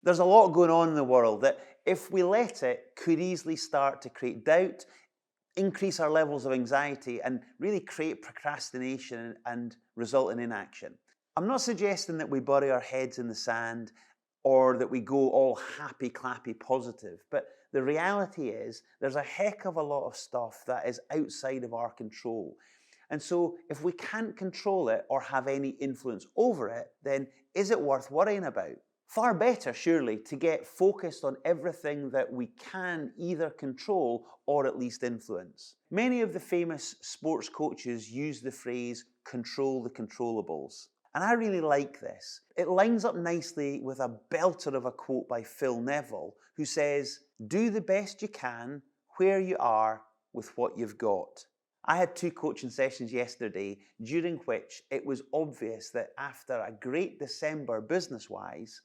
There's a lot going on in the world that, if we let it, could easily start to create doubt, increase our levels of anxiety, and really create procrastination and result in inaction. I'm not suggesting that we bury our heads in the sand or that we go all happy, clappy, positive, but the reality is there's a heck of a lot of stuff that is outside of our control. And so, if we can't control it or have any influence over it, then is it worth worrying about? Far better, surely, to get focused on everything that we can either control or at least influence. Many of the famous sports coaches use the phrase control the controllables. And I really like this. It lines up nicely with a belter of a quote by Phil Neville, who says, "Do the best you can where you are with what you've got." I had 2 coaching sessions yesterday, during which it was obvious that after a great December business-wise,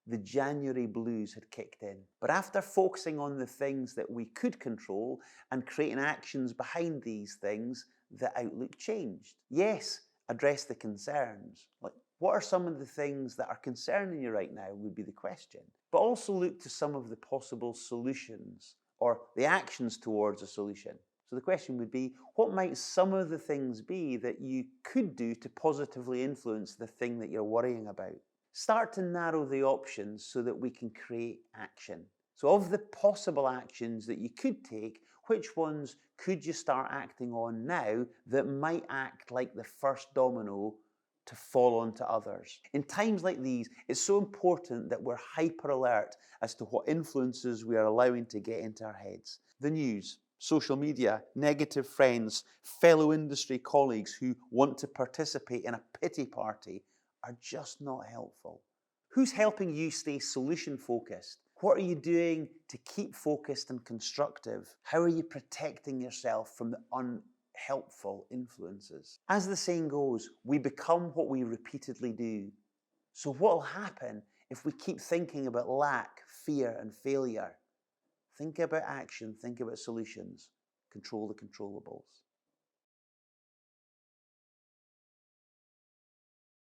the January blues had kicked in. But after focusing on the things that we could control and creating actions behind these things, the outlook changed. Yes, address the concerns. Like, what are some of the things that are concerning you right now would be the question. But also look to some of the possible solutions or the actions towards a solution. So the question would be, what might some of the things be that you could do to positively influence the thing that you're worrying about? Start to narrow the options so that we can create action. So of the possible actions that you could take, which ones could you start acting on now that might act like the first domino to fall onto others? In times like these, it's so important that we're hyper alert as to what influences we are allowing to get into our heads. The news, social media, negative friends, fellow industry colleagues who want to participate in a pity party are just not helpful. Who's helping you stay solution focused? What are you doing to keep focused and constructive? How are you protecting yourself from the unhelpful influences? As the saying goes, we become what we repeatedly do. So what will happen if we keep thinking about lack, fear, and failure? Think about action, think about solutions. Control the controllables.